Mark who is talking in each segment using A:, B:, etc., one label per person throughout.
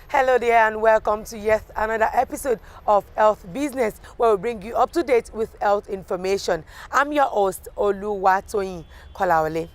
A: Hello there and welcome to yet another episode of Health Business, where we bring you up to date with health information. I'm your host, Oluwatoyin Kolawole.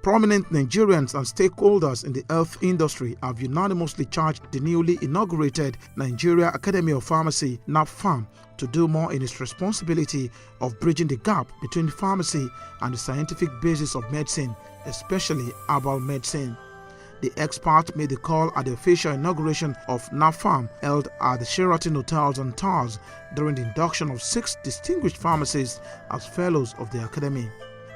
B: Prominent Nigerians and stakeholders in the health industry have unanimously charged the newly inaugurated Nigeria Academy of Pharmacy (NAPFAM) to do more in its responsibility of bridging the gap between pharmacy and the scientific basis of medicine, especially herbal medicine. The expert made the call at the official inauguration of NAPFAM held at the Sheraton Hotels and Towers during the induction of 6 distinguished pharmacists as fellows of the academy.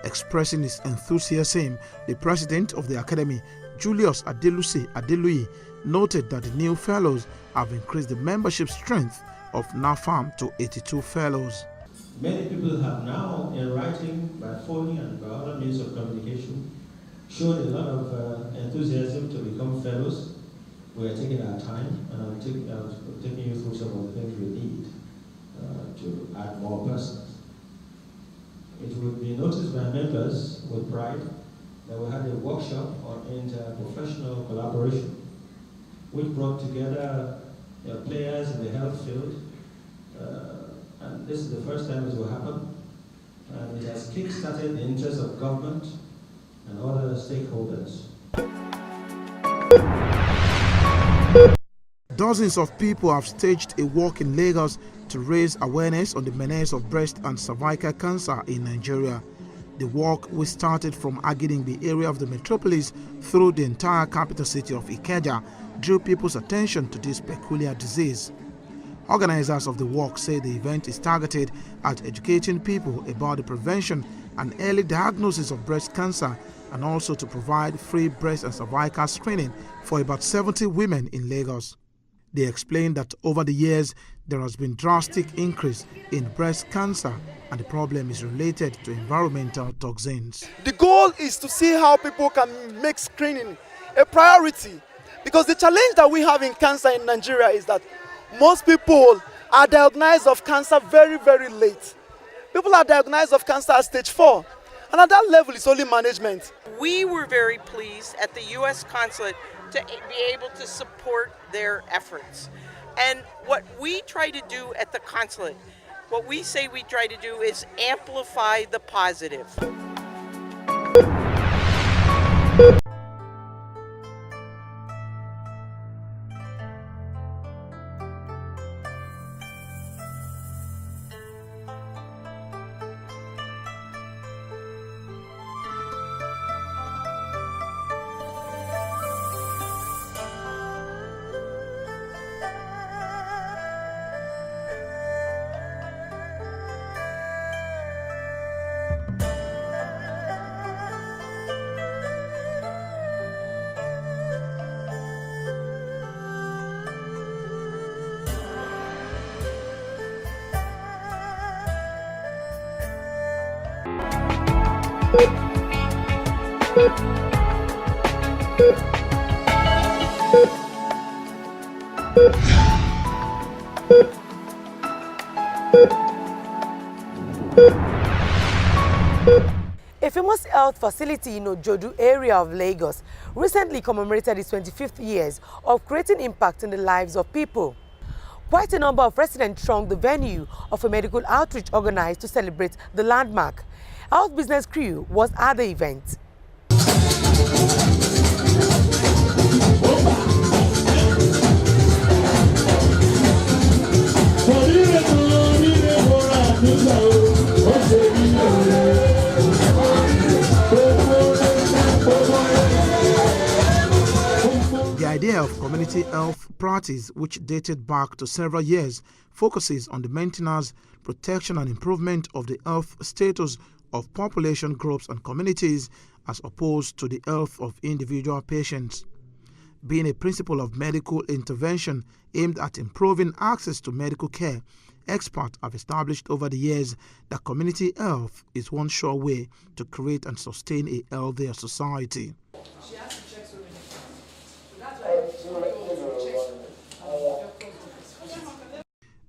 B: Expressing his enthusiasm, the president of the academy, Julius Adeluyi, noted that the new fellows have increased the membership strength of NAPFAM to 82 fellows.
C: Many people have now, in writing, by phone and by other means of communication, shown a lot of enthusiasm to become fellows. We are taking our time, and I'm taking you through some of the things we need to add more persons. It will be noticed by members with pride that we had a workshop on interprofessional collaboration, which brought together players in the health field, and this is the first time it will happen, and it has kick-started the interest of government and other stakeholders.
B: Dozens of people have staged a walk in Lagos to raise awareness on the menace of breast and cervical cancer in Nigeria. The walk, which started from Agidingbi area of the metropolis through the entire capital city of Ikeja, drew people's attention to this peculiar disease. Organizers of the walk say the event is targeted at educating people about the prevention and early diagnosis of breast cancer, and also to provide free breast and cervical screening for about 70 women in Lagos. They explained that over the years, there has been drastic increase in breast cancer, and the problem is related to environmental toxins.
D: The goal is to see how people can make screening a priority, because the challenge that we have in cancer in Nigeria is that most people are diagnosed of cancer very, very late. People are diagnosed of cancer at stage 4, and at that level it's only management.
E: We were very pleased at the U.S. consulate to be able to support their efforts. And what we try to do at the consulate, what we say we try to do is amplify the positive.
A: A famous health facility in Ojodu area of Lagos recently commemorated its 25th years of creating impact in the lives of people. Quite a number of residents thronged the venue of a medical outreach organized to celebrate the landmark. Health Business crew was at the event.
B: The idea of community health practice, which dated back to several years, focuses on the maintenance, protection and improvement of the health status of population groups and communities as opposed to the health of individual patients. Being a principle of medical intervention aimed at improving access to medical care, experts have established over the years that community health is one sure way to create and sustain a healthier society.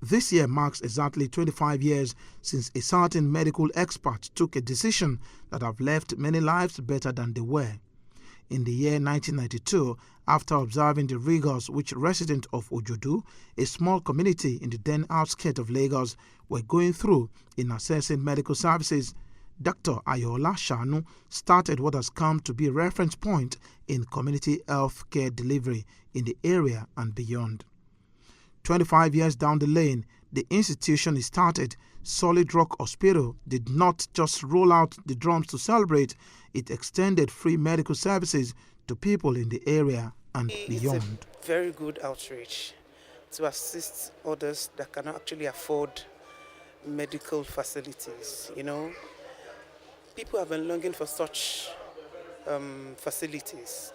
B: This year marks exactly 25 years since a certain medical expert took a decision that have left many lives better than they were. In the year 1992, after observing the rigors which residents of Ojodu, a small community in the then outskirts of Lagos, were going through in assessing medical services, Dr. Ayola Shanu started what has come to be a reference point in community health care delivery in the area and beyond. 25 years down the lane, the institution he started, Solid Rock Hospital, did not just roll out the drums to celebrate, it extended free medical services to people in the area and beyond.
F: It's a very good outreach to assist others that cannot actually afford medical facilities. You know, people have been longing for such facilities.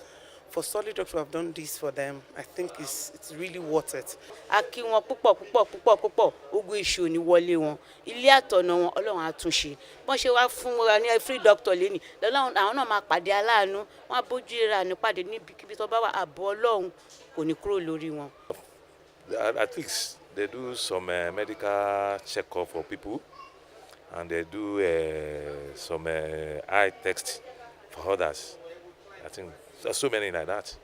F: For Solid Rock to have done this for them, I think it's really worth it.
G: Aki wọn púpọ̀ ogun iṣu ni wọlé wọn ilé àtọ̀nà wọn Ọlọ́run àtúnṣe bọ́n ṣe wá fún wa ní free doctor lẹ́ni lọ́lọ́run àwọn náà máa pàdé aláàánú wọn abójú ra ní pàdé níbikíbi tó bá wà àbọ̀ Ọlọ́run kò ní kúrò lórí wọn.
H: At least they do some medical check-up for people, and they do some eye test for others. I think there's so many like that.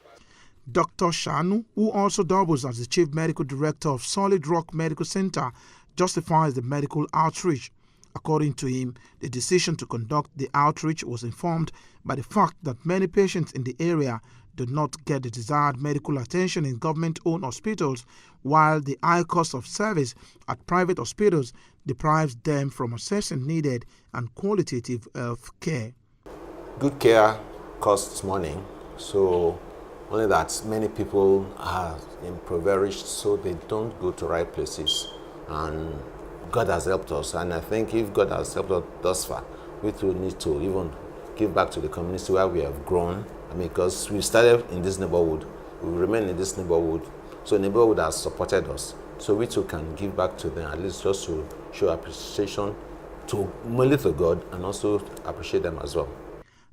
B: Dr. Shanu, who also doubles as the Chief Medical Director of Solid Rock Medical Center, justifies the medical outreach. According to him, the decision to conduct the outreach was informed by the fact that many patients in the area do not get the desired medical attention in government-owned hospitals, while the high cost of service at private hospitals deprives them from accessing needed and qualitative health care.
I: Good care costs money, so only that many people are impoverished, so they don't go to right places. And God has helped us, and I think if God has helped us thus far, we will need to even give back to the community where we have grown. I mean, because we started in this neighborhood, we remain in this neighborhood, so the neighborhood has supported us. So we too can give back to them, at least just to show appreciation to only to God and also appreciate them as well.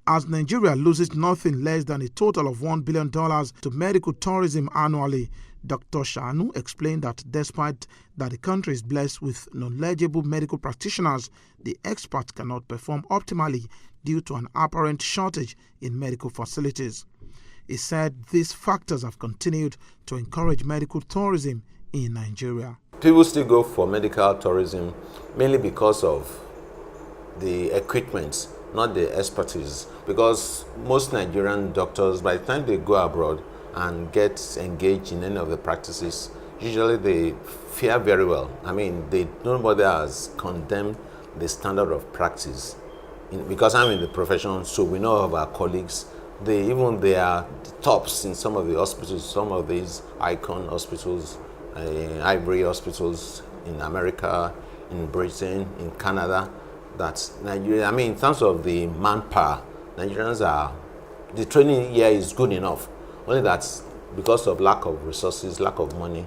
B: As Nigeria loses nothing less than a total of $1 billion to medical tourism annually, Dr. Shanu explained that despite that the country is blessed with knowledgeable medical practitioners, the experts cannot perform optimally due to an apparent shortage in medical facilities. He said these factors have continued to encourage medical tourism in Nigeria.
I: People still go for medical tourism mainly because of the equipment, not the expertise, because most Nigerian doctors, by the time they go abroad and get engaged in any of the practices, usually they fare very well. I mean, nobody has condemned the standard of practice. Because I'm in the profession, so we know of our colleagues, they are the tops in some of the hospitals, some of these icon hospitals, ivory hospitals in America, in Britain, in Canada. That Nigeria, I mean, in terms of the manpower, Nigerians the training here is good enough. Only that because of lack of resources, lack of money,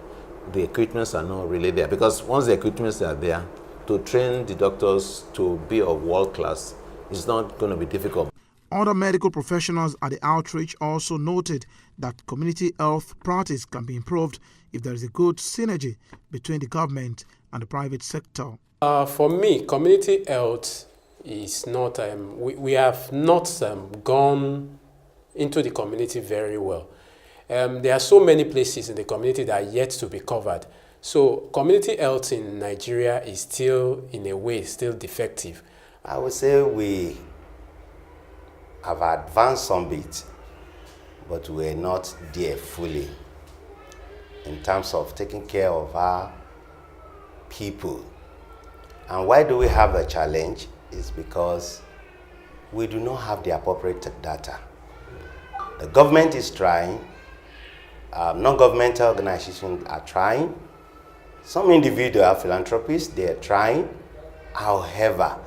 I: the equipments are not really there. Because once the equipments are there, to train the doctors to be of world class is not going to be difficult.
B: Other medical professionals at the outreach also noted that community health practice can be improved if there is a good synergy between the government and the private sector.
J: For me, community health is not, we have not gone into the community very well. There are so many places in the community that are yet to be covered. So community health in Nigeria is still, in a way, still defective.
K: I would say we have advanced some bit, but we're not there fully in terms of taking care of our people. And why do we have a challenge? Is because we do not have the appropriate data. The government is trying, non-governmental organizations are trying, some individual philanthropists, they are trying. However,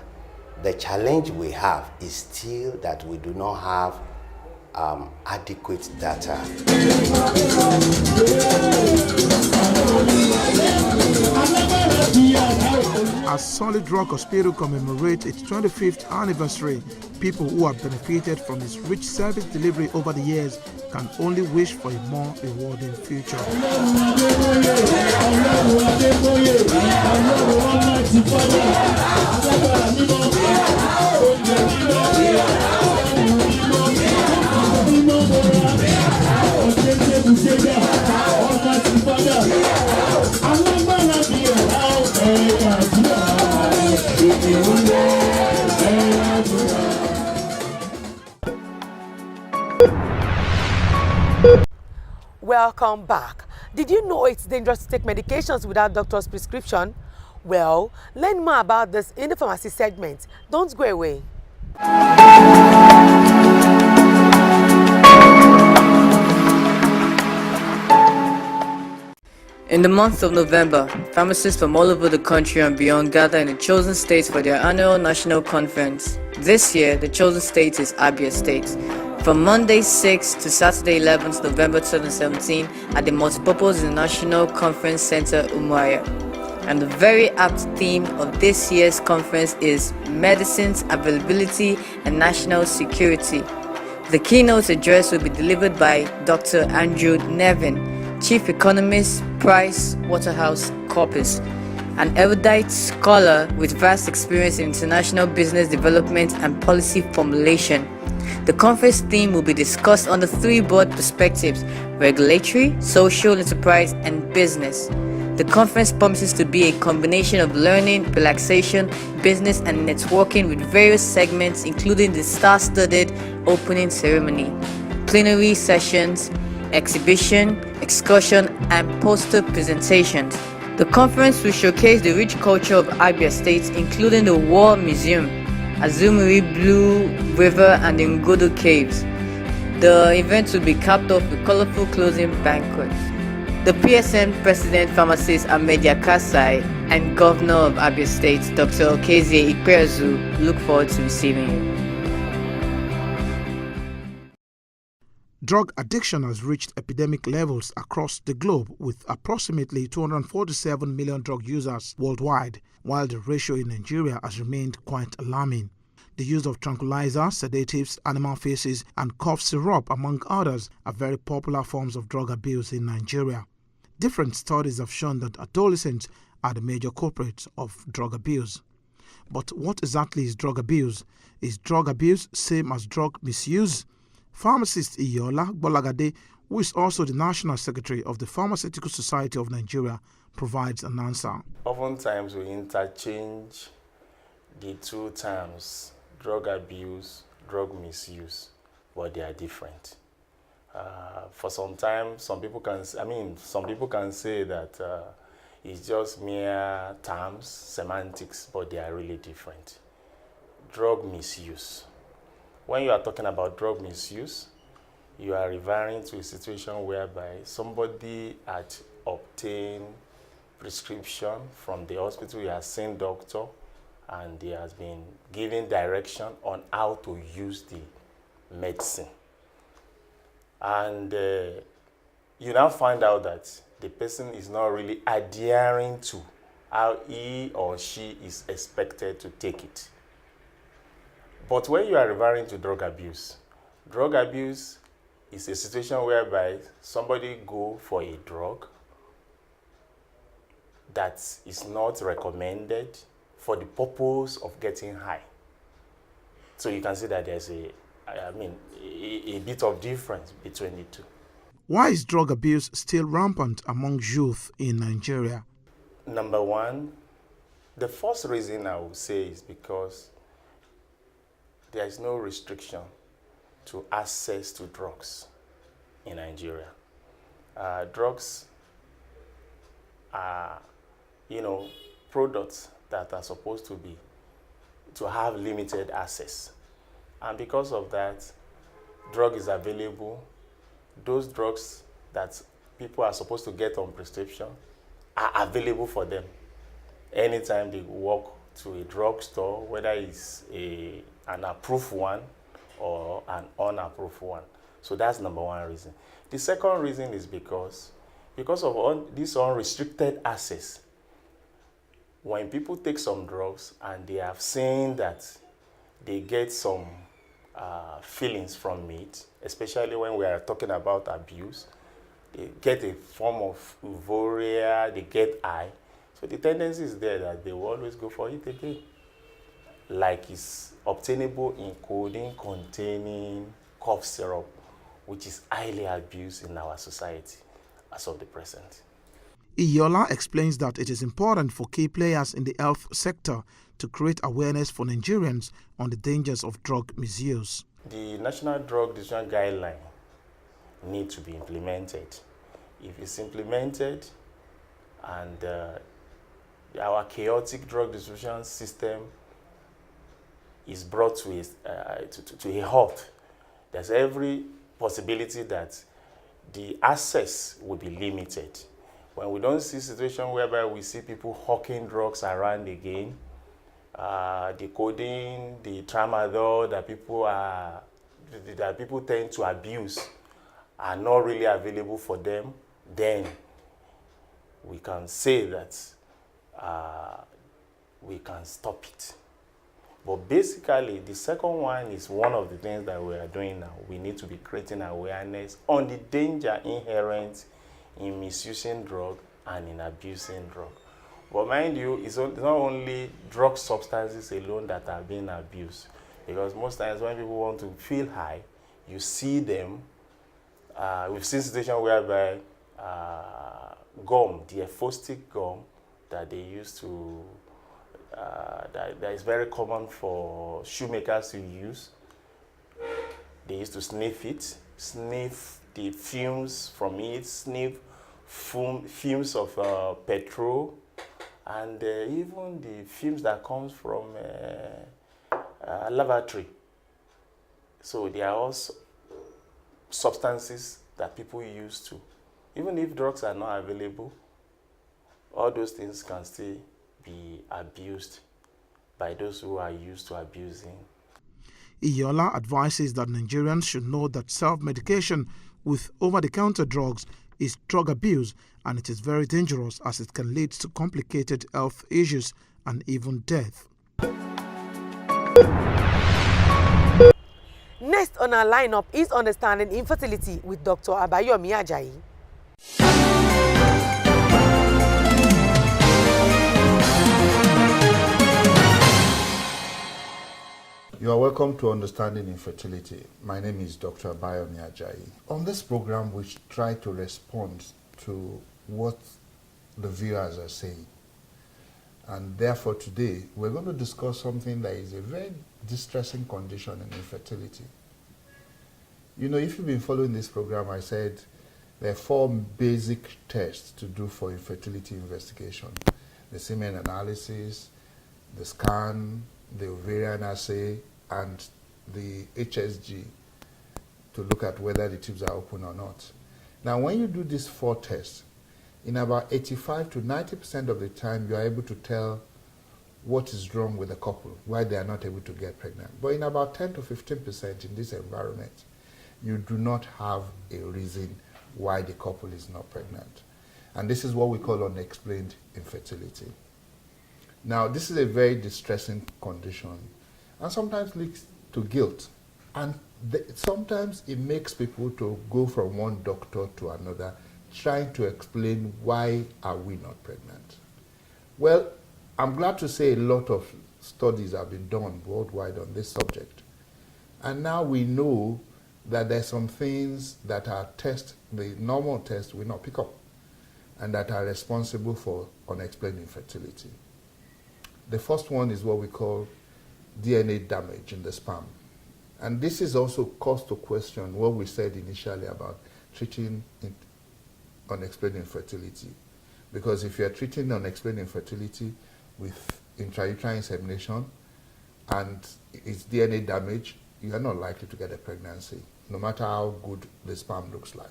K: the challenge we have is still that we do not have adequate data.
B: As Solid Rock Hospital commemorates its 25th anniversary, people who have benefited from its rich service delivery over the years can only wish for a more rewarding future.
A: Welcome back. Did you know it's dangerous to take medications without doctor's prescription? Well, learn more about this in the pharmacy segment. Don't go away.
L: In the month of November, pharmacists from all over the country and beyond gather in the chosen states for their annual national conference. This year, the chosen state is Abia State. From Monday 6th to Saturday 11th November 2017 at the Multipurpose International Conference Center, Umuahia. And the very apt theme of this year's conference is Medicines, Availability and National Security. The keynote address will be delivered by Dr. Andrew Nevin, Chief Economist, Price Waterhouse Coopers, an erudite scholar with vast experience in international business development and policy formulation. The conference theme will be discussed under three broad perspectives: regulatory, social enterprise, and business. The conference promises to be a combination of learning, relaxation, business, and networking with various segments including the star-studded opening ceremony, plenary sessions, exhibition, excursion, and poster presentations. The conference will showcase the rich culture of Abia State, including the War Museum, Azumiri Blue River, and the Ngodo Caves. The event will be capped off with colorful closing banquets. The PSN President Pharmacist Ahmed Yakasai and Governor of Abia State, Dr. Okezie Ikpeazu, look forward to receiving you.
B: Drug addiction has reached epidemic levels across the globe, with approximately 247 million drug users worldwide, while the ratio in Nigeria has remained quite alarming. The use of tranquilizers, sedatives, animal faces, and cough syrup, among others, are very popular forms of drug abuse in Nigeria. Different studies have shown that adolescents are the major culprits of drug abuse. But what exactly is drug abuse? Is drug abuse same as drug misuse? Pharmacist Iyola Bolagade, who is also the National Secretary of the Pharmaceutical Society of Nigeria, provides an answer.
M: Oftentimes we interchange the two terms, drug abuse, drug misuse, but they are different. For some time, some people can say that it's just mere terms, semantics, but they are really different. Drug misuse. When you are talking about drug misuse, you are referring to a situation whereby somebody had obtained prescription from the hospital, he has seen doctor, and he has been given direction on how to use the medicine. And you now find out that the person is not really adhering to how he or she is expected to take it. But when you are referring to drug abuse is a situation whereby somebody go for a drug that is not recommended for the purpose of getting high. So you can see that there's a bit of difference between the two.
B: Why is drug abuse still rampant among youth in Nigeria?
M: Number one, the first reason I would say is because there is no restriction to access to drugs in Nigeria. Drugs are, products that are supposed to have limited access. And because of that, drug is available. Those drugs that people are supposed to get on prescription are available for them anytime they walk to a drugstore, whether it's an approved one or an unapproved one. So that's number one reason. The second reason is because of this unrestricted access. When people take some drugs and they have seen that they get some feelings from it, especially when we are talking about abuse, they get a form of euphoria, they get high. So the tendency is there that they will always go for it again. Like it's obtainable in codeine containing cough syrup, which is highly abused in our society as of the present.
B: Iyola explains that it is important for key players in the health sector to create awareness for Nigerians on the dangers of drug misuse.
M: The National Drug Distribution Guideline need to be implemented. If it's implemented and our chaotic drug distribution system is brought to a halt, there's every possibility that the access will be limited. When we don't see situation whereby we see people hawking drugs around again, the codeine, the tramadol that people tend to abuse are not really available for them, then we can say that we can stop it. But basically, the second one is one of the things that we are doing now. We need to be creating awareness on the danger inherent in misusing drug and in abusing drug. But mind you, it's not only drug substances alone that are being abused. Because most times when people want to feel high, you see them. We've seen situations whereby gum, the ephostic gum that they used to, that is very common for shoemakers to use. They used to sniff it, sniff the fumes from it, sniff fumes of petrol, and even the fumes that comes from lavatory. So they are also substances that people use to. Even if drugs are not available, all those things can still be abused by those who are used to abusing.
B: Iyola advises that Nigerians should know that self-medication with over-the-counter drugs is drug abuse, and it is very dangerous as it can lead to complicated health issues and even death.
A: Next on our lineup is Understanding Infertility with Dr. Abayomi Ajayi.
N: You are welcome to Understanding Infertility. My name is Dr. Abayomi Ajayi. On this program, we try to respond to what the viewers are saying. And therefore today, we're going to discuss something that is a very distressing condition in infertility. You know, if you've been following this program, I said there are 4 basic tests to do for infertility investigation. The semen analysis, the scan, the ovarian assay, and the HSG to look at whether the tubes are open or not. Now, when you do these 4 tests, in about 85 to 90% of the time, you are able to tell what is wrong with the couple, why they are not able to get pregnant. But in about 10 to 15% in this environment, you do not have a reason why the couple is not pregnant. And this is what we call unexplained infertility. Now, this is a very distressing condition and sometimes leads to guilt. And sometimes it makes people to go from one doctor to another trying to explain why are we not pregnant. Well, I'm glad to say a lot of studies have been done worldwide on this subject. And now we know that there's some things that our test, the normal test, will not pick up, and that are responsible for unexplained infertility. The first one is what we call DNA damage in the sperm. And this is also caused to question what we said initially about treating unexplained infertility. Because if you're treating unexplained infertility with intrauterine insemination and it's DNA damage, you are not likely to get a pregnancy, no matter how good the sperm looks like.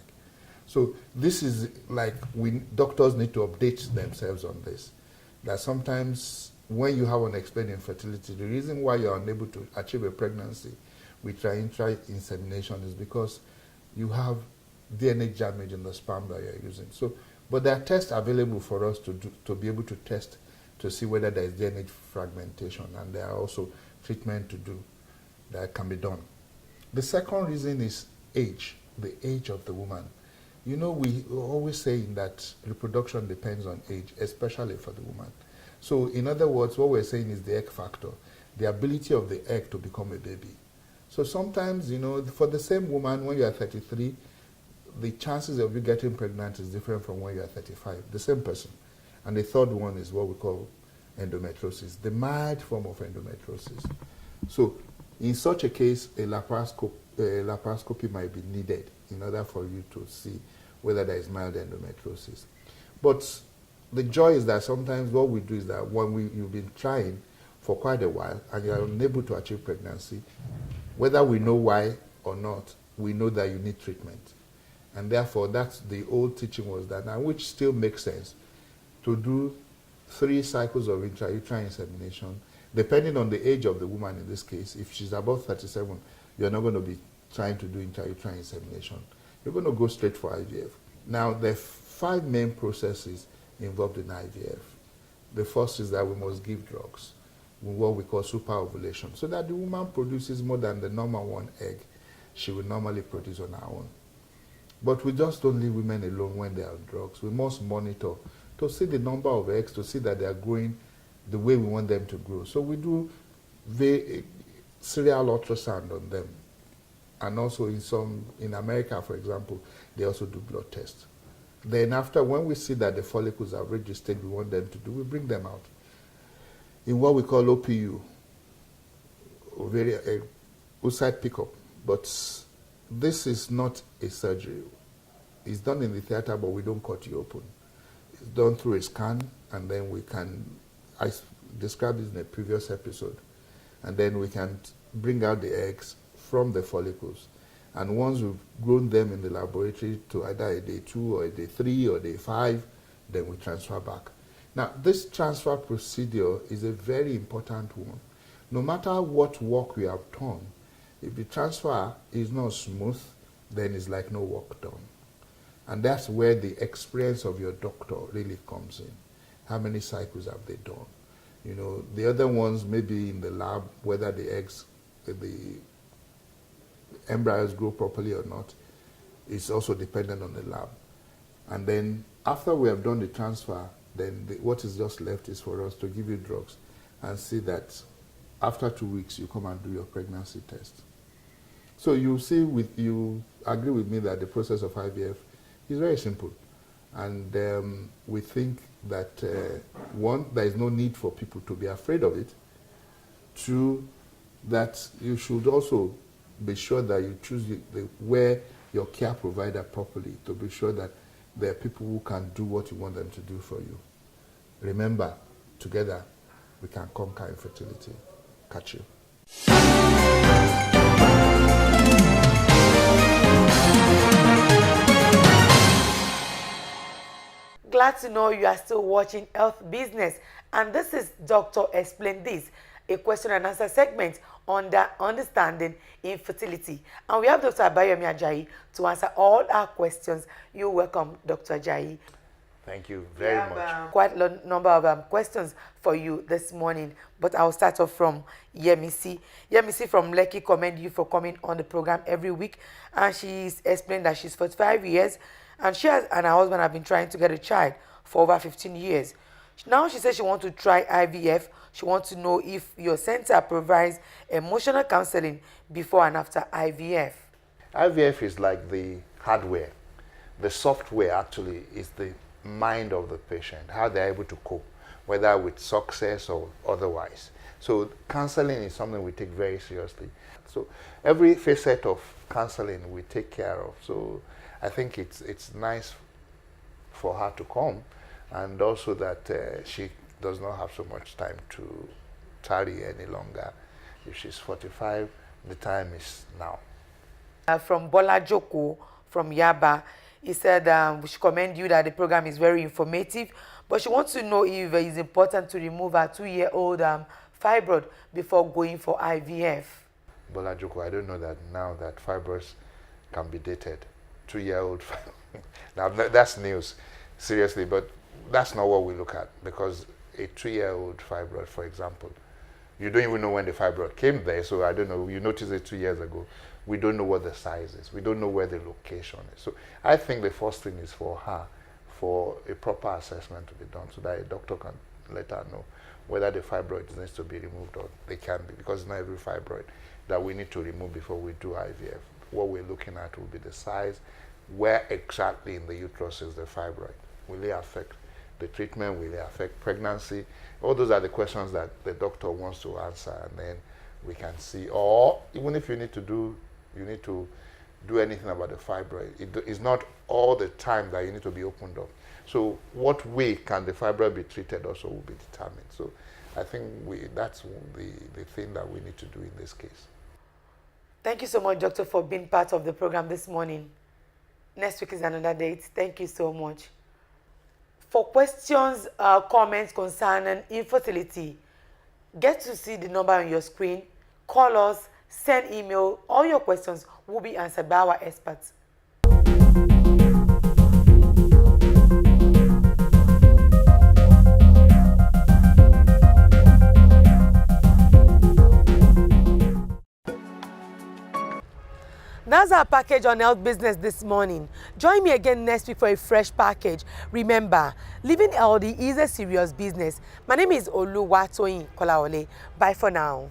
N: So this is like doctors need to update themselves on this. That sometimes when you have unexplained infertility, the reason why you're unable to achieve a pregnancy with intrauterine insemination is because you have DNA damage in the sperm that you're using. So, but there are tests available for us to do, to be able to test to see whether there is DNA fragmentation, and there are also treatment to do that can be done. The second reason is age, the age of the woman. You know, we always saying that reproduction depends on age, especially for the woman. So in other words, what we're saying is the egg factor, the ability of the egg to become a baby. So sometimes, you know, for the same woman, when you are 33, the chances of you getting pregnant is different from when you are 35, the same person. And the third one is what we call endometriosis, the mild form of endometriosis. So in such a case, a laparoscopy might be needed in order for you to see whether there is mild endometriosis. But the joy is that sometimes what we do is that when you've been trying for quite a while and you are unable to achieve pregnancy, whether we know why or not, we know that you need treatment. And therefore, that's the old teaching was that, and which still makes sense, to do 3 cycles of intrauterine insemination, depending on the age of the woman in this case. If she's above 37, you're not going to be trying to do intrauterine insemination. You're going to go straight for IVF. Now, there are 5 main processes involved in IVF. The first is that we must give drugs, what we call superovulation, so that the woman produces more than the normal 1 egg she would normally produce on her own. But we just don't leave women alone when they are on drugs. We must monitor to see the number of eggs, to see that they are growing the way we want them to grow. So we do serial ultrasound on them. And also in America, for example, they also do blood tests. Then after, when we see that the follicles have reached the stage we want them to do, we bring them out in what we call OPU, oocyte pickup. But this is not a surgery. It's done in the theater, but we don't cut you open. It's done through a scan, and then we can, I described this in a previous episode, and then we can bring out the eggs from the follicles. And once we've grown them in the laboratory to either a day 2 or a day 3 or day 5, then we transfer back. Now, this transfer procedure is a very important one. No matter what work we have done, if the transfer is not smooth, then it's like no work done. And that's where the experience of your doctor really comes in. How many cycles have they done? You know, the other ones maybe in the lab, whether the eggs, the embryos grow properly or not, is also dependent on the lab. And then after we have done the transfer, then what is just left is for us to give you drugs and see that after 2 weeks you come and do your pregnancy test. So you see, you agree with me that the process of IVF is very simple. And we think that, 1, there is no need for people to be afraid of it. 2, that you should also be sure that you choose where your care provider properly, to be sure that there are people who can do what you want them to do for you. Remember, together we can conquer infertility. Catch you.
A: Glad to know you are still watching Health Business, and this is Dr. Explain This, a question and answer segment under Understanding Infertility. And we have Dr. Abayomi Ajayi to answer all our questions. You're welcome, Dr. Ajayi.
N: Thank you very much.
A: Quite a number of questions for you this morning, but I'll start off from Yemisi. Yemisi from Lekki commend you for coming on the program every week, and she's explained that she's 45 years, and she and her husband have been trying to get a child for over 15 years. Now she says she wants to try IVF. She wants to know if your center provides emotional counseling before and after IVF.
N: IVF is like the hardware. The software actually is the mind of the patient, how they're able to cope, whether with success or otherwise. So counseling is something we take very seriously. So every facet of counseling we take care of. So I think it's nice for her to come, and also that she does not have so much time to tarry any longer. If she's 45, the time is now.
A: From Bola Joko from Yaba, he said we should commend you that the program is very informative, but she wants to know if it is important to remove her 2-year-old fibroid before going for IVF.
N: Bola Joko, I don't know that now that fibroids
O: can be dated. 2-year-old. Now that's news, seriously, but that's not what we look at, because a 2-year-old fibroid, for example, you don't even know when the fibroid came there, so I don't know, you noticed it 2 years ago. We don't know what the size is. We don't know where the location is. So I think the first thing is for her, for a proper assessment to be done so that a doctor can let her know whether the fibroid needs to be removed or they can be, because not every fibroid that we need to remove before we do IVF. What we're looking at will be the size, where exactly in the uterus is the fibroid. Will it affect the treatment? Will it affect pregnancy? All those are the questions that the doctor wants to answer, and then we can see. Or even if you need to do anything about the fibroid, it's not all the time that you need to be opened up. So what way can the fibroid be treated also will be determined. So I think that's the thing that we need to do in this case.
A: Thank you so much, Doctor, for being part of the program this morning. Next week is another date. Thank you so much. For questions, comments concerning infertility, get to see the number on your screen. Call us, send email. All your questions will be answered by our experts. That's our package on health business this morning. Join me again next week for a fresh package. Remember, living healthy is a serious business. My name is Oluwatoyin Kolaole. Bye for now.